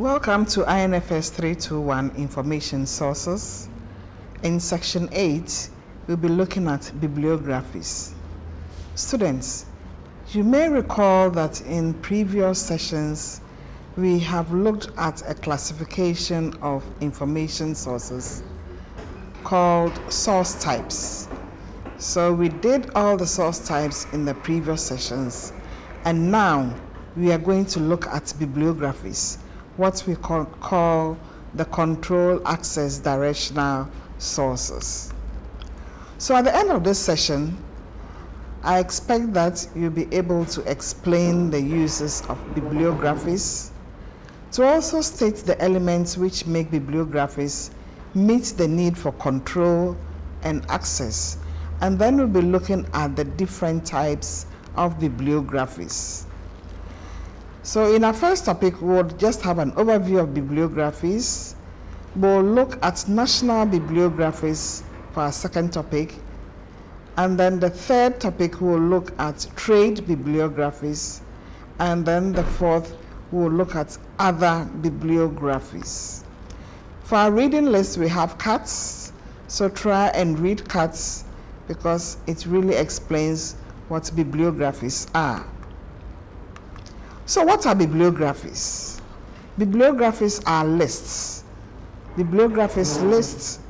Welcome to INFS 321 Information Sources. In Section 8, we'll be looking at bibliographies. Students, you may recall that in previous sessions, we have looked at a classification of information sources called source types. So we did all the source types in the previous sessions, and now we are going to look at bibliographies, what we call the control access directional sources. So at the end of this session, I expect that you'll be able to explain the uses of bibliographies, to also state the elements which make bibliographies meet the need for control and access, and then we'll be looking at the different types of bibliographies. So in our first topic, we'll just have an overview of bibliographies. We'll look at national bibliographies for our second topic. And then the third topic, we'll look at trade bibliographies. And then the fourth, we'll look at other bibliographies. For our reading list, we have CATS. So try and read CATS because it really explains what bibliographies are. So what are bibliographies? Bibliographies are lists. Bibliographies lists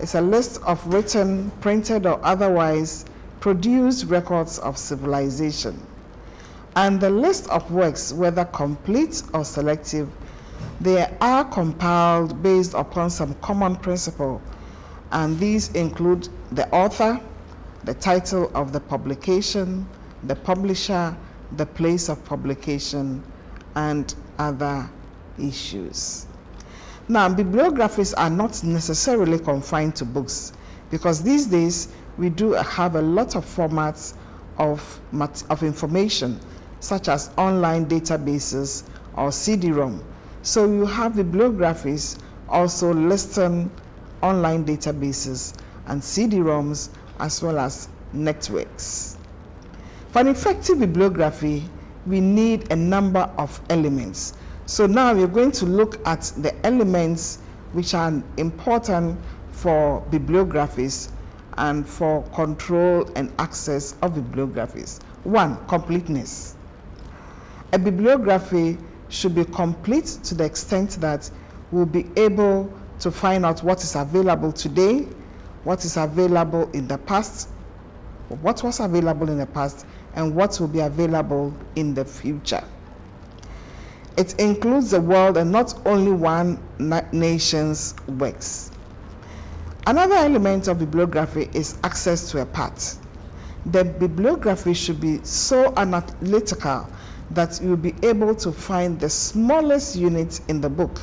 is a list of written, printed, or otherwise produced records of civilization. And the list of works, whether complete or selective, they are compiled based upon some common principle. And these include the author, the title of the publication, the publisher, the place of publication, and other issues. Now, bibliographies are not necessarily confined to books, because these days we do have a lot of formats of information, such as online databases or CD-ROM. So you have bibliographies also listing online databases and CD-ROMs as well as networks. For an effective bibliography, we need a number of elements. So now we're going to look at the elements which are important for bibliographies and for control and access of bibliographies. One, completeness. A bibliography should be complete to the extent that we'll be able to find out what is available today, what is available in the past, what was available in the past, and what will be available in the future. It includes the world and not only one nation's works. Another element of bibliography is access to a part. The bibliography should be so analytical that you'll be able to find the smallest unit in the book.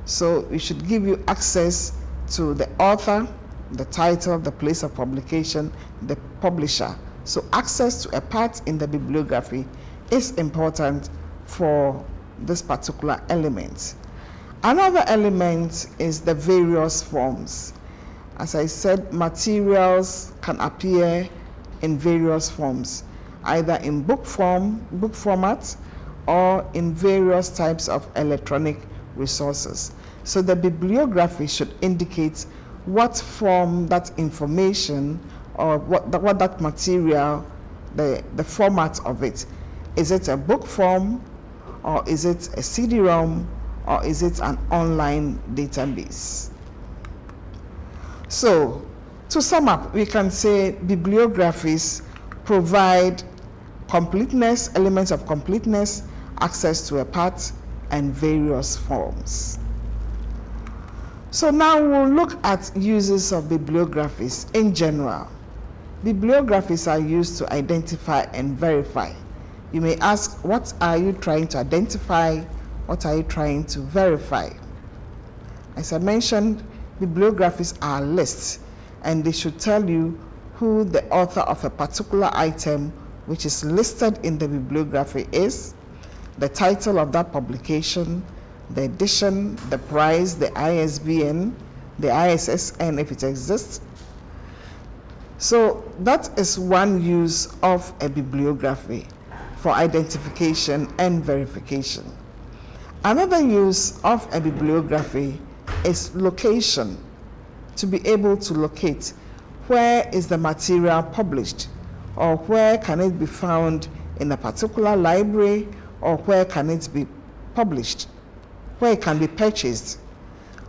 So it should give you access to the author, the title, the place of publication, the publisher. So access to a part in the bibliography is important for this particular element. Another element is the various forms. As I said, materials can appear in various forms, either in book format, or in various types of electronic resources. So the bibliography should indicate what form that information or what that material, the format of it. Is it a book form, or is it a CD-ROM, or is it an online database? So, to sum up, we can say bibliographies provide completeness, elements of completeness, access to a part, and various forms. So now we'll look at uses of bibliographies in general. Bibliographies are used to identify and verify. You may ask, what are you trying to identify? What are you trying to verify? As I mentioned, bibliographies are lists, and they should tell you who the author of a particular item which is listed in the bibliography is, the title of that publication, the edition, the price, the ISBN, the ISSN if it exists. So that is one use of a bibliography for identification and verification. Another use of a bibliography is location, to be able to locate where is the material published, or where can it be found in a particular library, or where can it be published, where it can be purchased,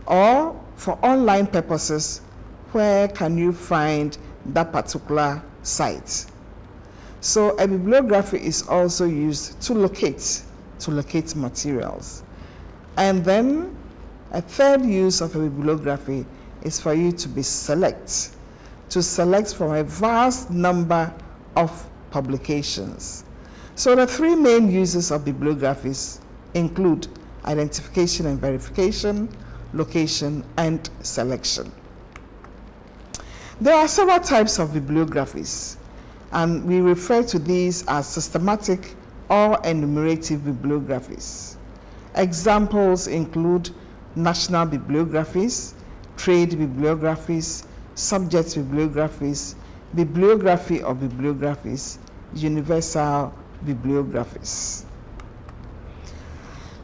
or for online purposes, where can you find that particular site. So a bibliography is also used to locate materials. And then a third use of a bibliography is for you to select from a vast number of publications. So the three main uses of bibliographies include identification and verification, location, and selection. There are several types of bibliographies, and we refer to these as systematic or enumerative bibliographies. Examples include national bibliographies, trade bibliographies, subject bibliographies, bibliography of bibliographies, universal bibliographies.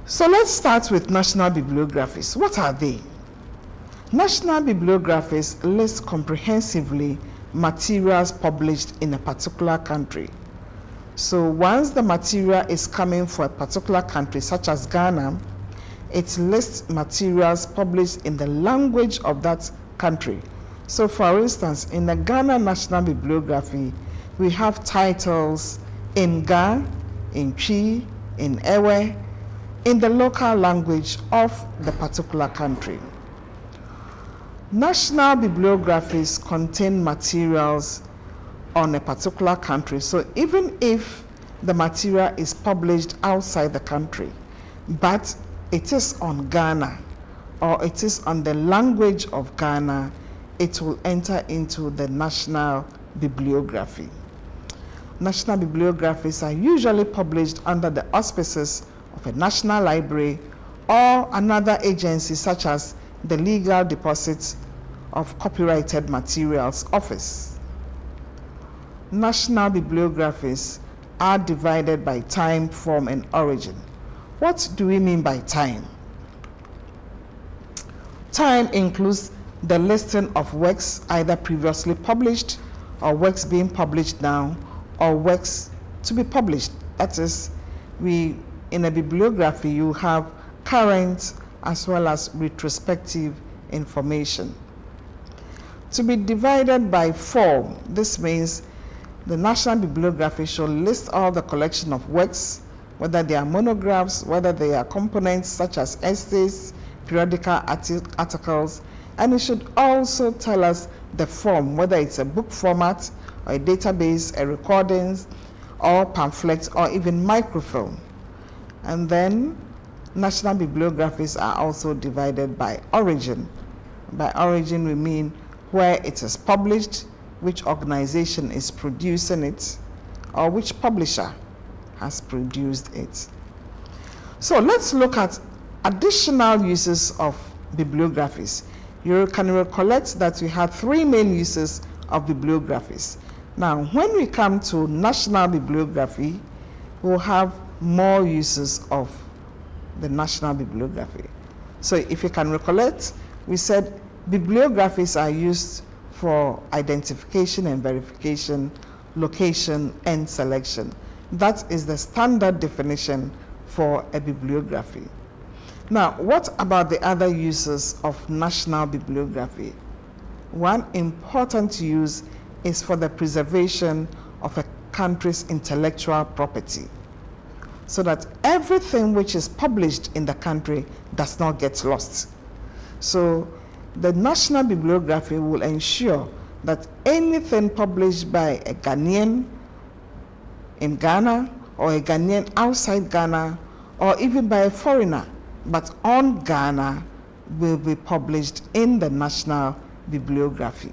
So let's start with national bibliographies. What are they? National bibliographies list comprehensively materials published in a particular country. So once the material is coming for a particular country, such as Ghana, it lists materials published in the language of that country. So for instance, in the Ghana National Bibliography, we have titles in Ga, in Twi, in Ewe, in the local language of the particular country. National bibliographies contain materials on a particular country. So even if the material is published outside the country, but it is on Ghana or it is on the language of Ghana, it will enter into the national bibliography. National bibliographies are usually published under the auspices of a national library or another agency such as the Legal Deposits of Copyrighted Materials Office. National bibliographies are divided by time, form, and origin. What do we mean by time? Time includes the listing of works either previously published or works being published now or works to be published. That is, in a bibliography, you have current as well as retrospective information. To be divided by form, this means the National Bibliography should list all the collection of works, whether they are monographs, whether they are components such as essays, periodical articles, and it should also tell us the form, whether it's a book format or a database, a recordings, or pamphlets, or even microfilm. And then national bibliographies are also divided by origin. By origin, we mean where it is published, which organization is producing it, or which publisher has produced it. So let's look at additional uses of bibliographies. You can recollect that we had three main uses of bibliographies. Now, when we come to national bibliography, we'll have more uses of the national bibliography. So if you can recollect, we said bibliographies are used for identification and verification, location, and selection. That is the standard definition for a bibliography. Now, what about the other uses of national bibliography? One important use is for the preservation of a country's intellectual property, so that everything which is published in the country does not get lost. So the national bibliography will ensure that anything published by a Ghanaian in Ghana or a Ghanaian outside Ghana or even by a foreigner but on Ghana will be published in the national bibliography.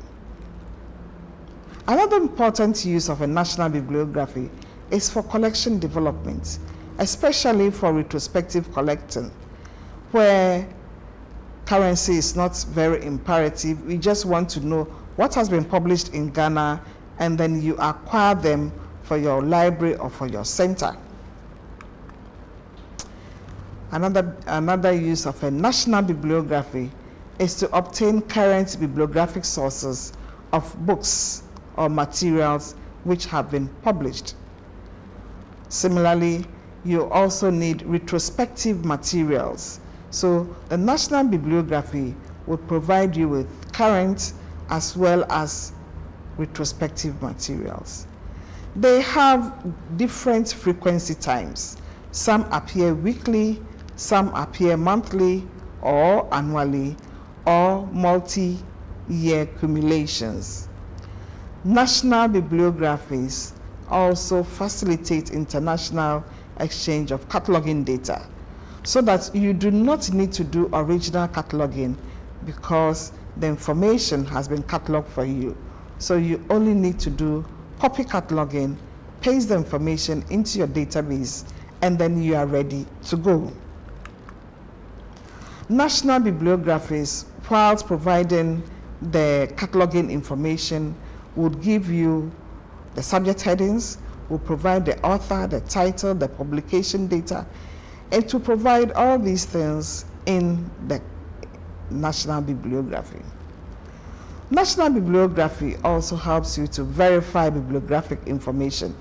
Another important use of a national bibliography is for collection development, especially for retrospective collecting, where currency is not very imperative. We just want to know what has been published in Ghana, and then you acquire them for your library or for your center. Another use of a national bibliography is to obtain current bibliographic sources of books or materials which have been published. Similarly, you also need retrospective materials. So the National Bibliography would provide you with current as well as retrospective materials. They have different frequency times. Some appear weekly, some appear monthly or annually, or multi-year cumulations. National bibliographies also facilitate international exchange of cataloging data, so that you do not need to do original cataloging because the information has been cataloged for you. So you only need to do copy cataloging, paste the information into your database, and then you are ready to go. National bibliographies, whilst providing the cataloging information, would give you the subject headings, will provide the author, the title, the publication data, and to provide all these things in the National Bibliography. National Bibliography also helps you to verify bibliographic information.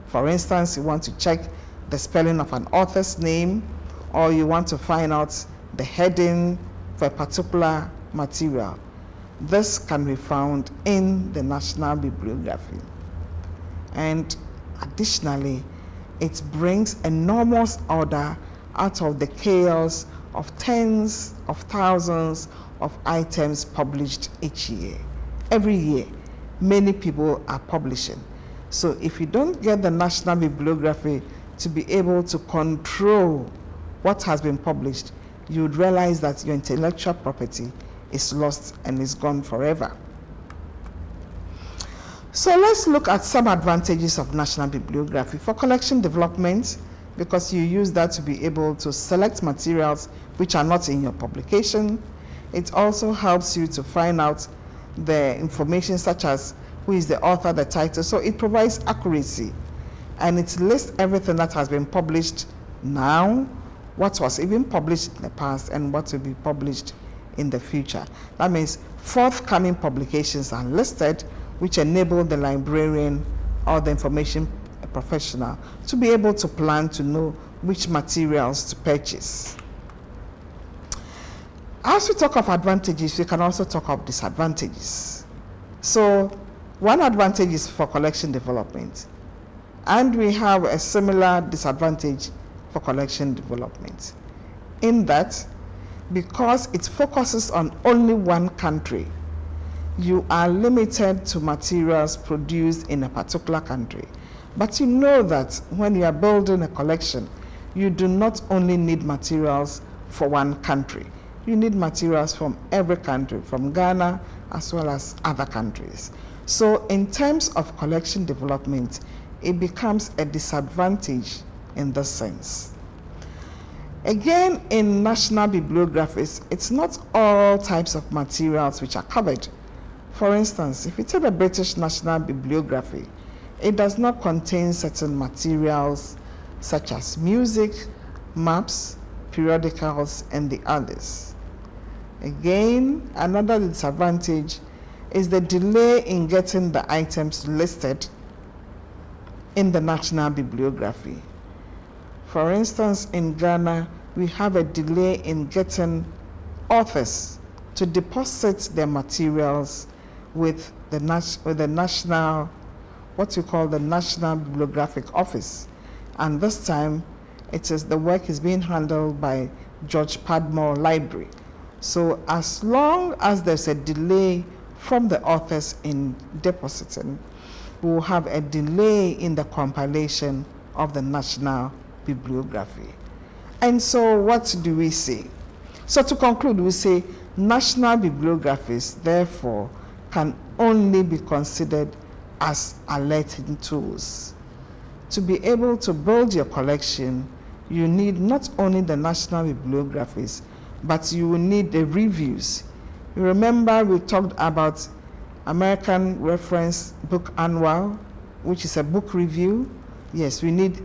For instance, you want to check the spelling of an author's name, or you want to find out the heading for a particular material. This can be found in the National Bibliography. And additionally, it brings enormous order out of the chaos of tens of thousands of items published each year. Every year, many people are publishing. So if you don't get the National Bibliography to be able to control what has been published, you would realize that your intellectual property is lost and is gone forever. So let's look at some advantages of National Bibliography for collection development, because you use that to be able to select materials which are not in your publication. It also helps you to find out the information such as who is the author, the title. So it provides accuracy, and it lists everything that has been published now, what was even published in the past, and what will be published in the future. That means forthcoming publications are listed, which enable the librarian or the information professional to be able to plan, to know which materials to purchase. As we talk of advantages, we can also talk of disadvantages. So one advantage is for collection development, and we have a similar disadvantage for collection development, in that because it focuses on only one country, you are limited to materials produced in a particular country. But you know that when you are building a collection, you do not only need materials for one country. You need materials from every country, from Ghana as well as other countries. So in terms of collection development, it becomes a disadvantage in this sense. Again, in national bibliographies, it's not all types of materials which are covered. For instance, if you take the British National Bibliography, it does not contain certain materials such as music, maps, periodicals, and the others. Again, another disadvantage is the delay in getting the items listed in the National Bibliography. For instance, in Ghana, we have a delay in getting authors to deposit their materials with the national, what we call the National Bibliographic Office. And this time, the work is being handled by George Padmore Library. So as long as there's a delay from the authors in depositing, we will have a delay in the compilation of the National Bibliography. And so what do we say? So to conclude, we say national bibliographies, therefore, can only be considered as alerting tools. To be able to build your collection, you need not only the national bibliographies, but you will need the reviews. You remember we talked about American Reference Book Annual, which is a book review. Yes, we need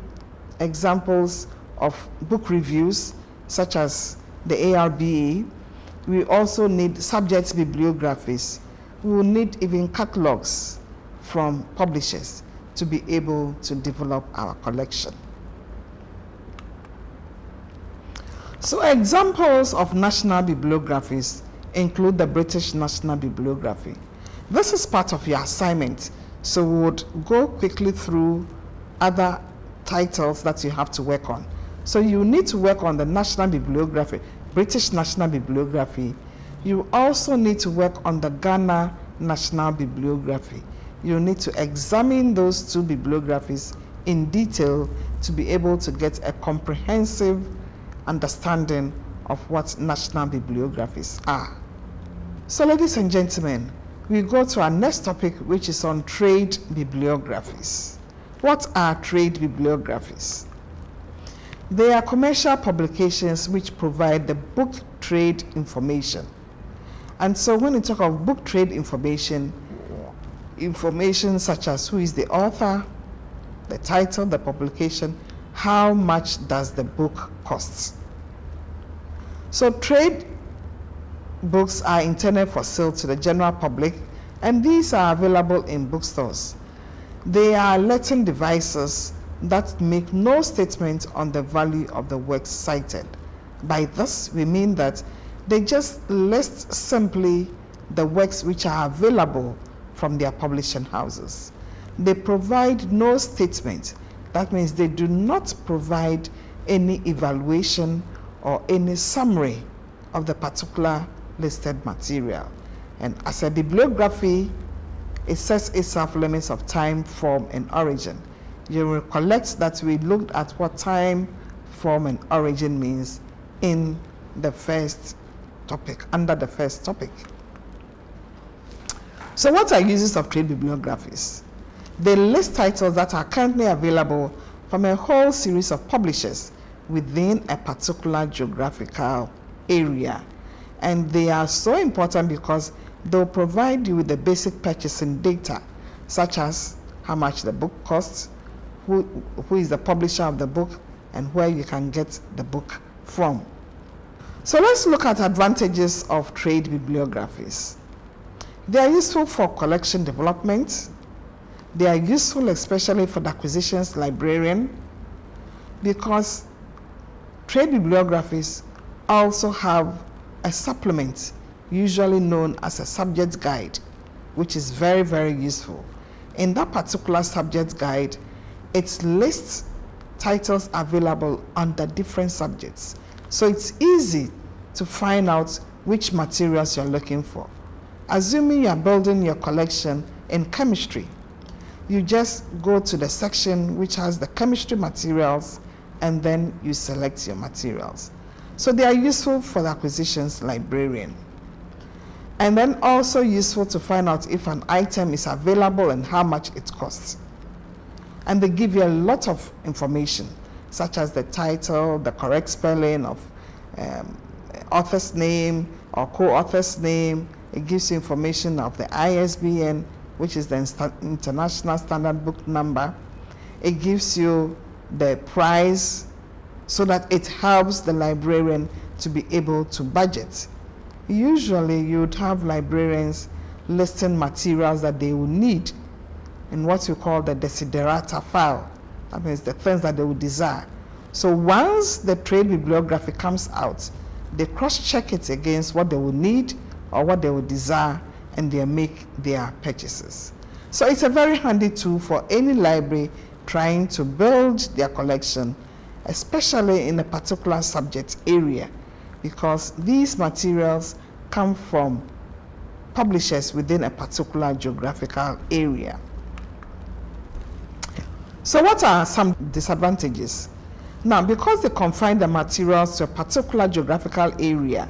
examples of book reviews such as the ARBA. We also need subject bibliographies. We will need even catalogs from publishers to be able to develop our collection. So examples of national bibliographies include the British National Bibliography. This is part of your assignment, so we would go quickly through other titles that you have to work on. So you need to work on the National Bibliography, British National Bibliography. You also need to work on the Ghana National Bibliography. You need to examine those two bibliographies in detail to be able to get a comprehensive understanding of what national bibliographies are. So ladies and gentlemen, we go to our next topic, which is on trade bibliographies. What are trade bibliographies? They are commercial publications which provide the book trade information. And so when we talk of book trade information, information such as who is the author, the title, the publication, how much does the book cost? So trade books are intended for sale to the general public, and these are available in bookstores. They are letting devices that make no statement on the value of the works cited. By this, we mean that they just list simply the works which are available from their publishing houses. They provide no statement. That means they do not provide any evaluation or any summary of the particular listed material. And as a bibliography, it sets itself limits of time, form, and origin. You recollect that we looked at what time, form, and origin means in the first topic, under the first topic. So what are uses of trade bibliographies? They list titles that are currently available from a whole series of publishers within a particular geographical area. And they are so important because they'll provide you with the basic purchasing data, such as how much the book costs, who is the publisher of the book, and where you can get the book from. So let's look at advantages of trade bibliographies. They are useful for collection development. They are useful especially for the acquisitions librarian, because trade bibliographies also have a supplement, usually known as a subject guide, which is very, very useful. In that particular subject guide, it lists titles available under different subjects. So it's easy to find out which materials you're looking for. Assuming you're building your collection in chemistry, you just go to the section which has the chemistry materials, and then you select your materials. So they are useful for the acquisitions librarian. And then also useful to find out if an item is available and how much it costs. And they give you a lot of information, such as the title, the correct spelling of author's name or co-author's name. It gives you information of the ISBN, which is the International Standard Book Number. It gives you the price so that it helps the librarian to be able to budget. Usually you would have librarians listing materials that they will need in what you call the desiderata file. That means the things that they would desire. So once the trade bibliography comes out, they cross-check it against what they will need or what they will desire, and they make their purchases. So it's a very handy tool for any library trying to build their collection, especially in a particular subject area, because these materials come from publishers within a particular geographical area. So what are some disadvantages? Now, because they confine the materials to a particular geographical area,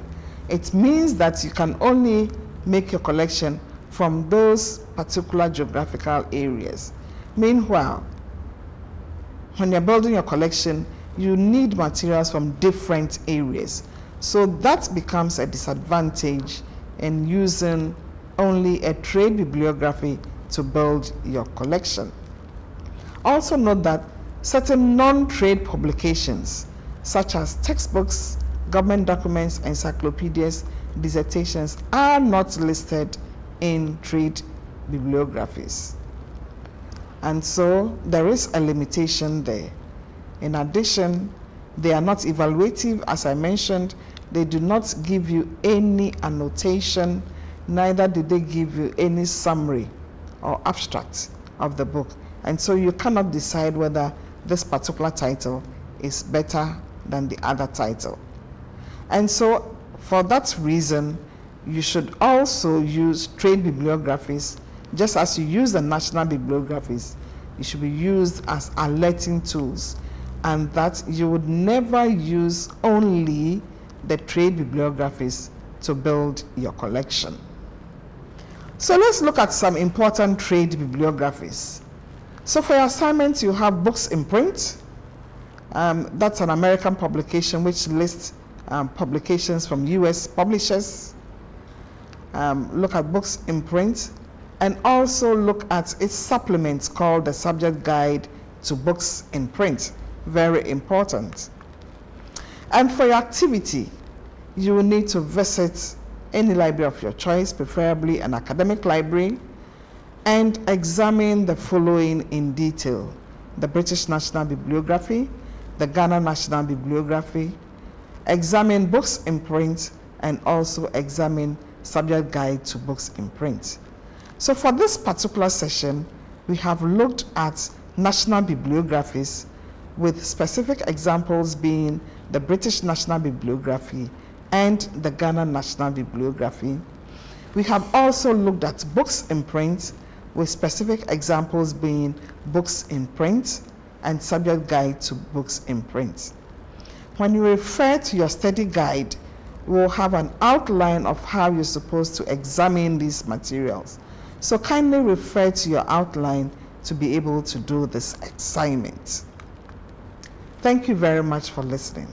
it means that you can only make your collection from those particular geographical areas. Meanwhile, when you're building your collection, you need materials from different areas. So that becomes a disadvantage in using only a trade bibliography to build your collection. Also note that certain non-trade publications, such as textbooks, government documents, encyclopedias, dissertations are not listed in trade bibliographies. And so there is a limitation there. In addition, they are not evaluative, as I mentioned. They do not give you any annotation, neither do they give you any summary or abstract of the book. And so you cannot decide whether this particular title is better than the other title. And so for that reason, you should also use trade bibliographies. Just as you use the national bibliographies, it should be used as alerting tools, and that you would never use only the trade bibliographies to build your collection. So let's look at some important trade bibliographies. So for your assignments, you have books in print. That's an American publication which lists publications from US publishers. Look at books in print, and also look at its supplements called the Subject Guide to Books in Print. Very important. And for your activity, you will need to visit any library of your choice, preferably an academic library, and examine the following in detail: the British National Bibliography, the Ghana National Bibliography, examine books in print, and also examine Subject Guide to Books in Print. So for this particular session, we have looked at national bibliographies, with specific examples being the British National Bibliography and the Ghana National Bibliography. We have also looked at books in print, with specific examples being books in print and Subject Guide to Books in Print. When you refer to your study guide, we will have an outline of how you're supposed to examine these materials. So kindly refer to your outline to be able to do this assignment. Thank you very much for listening.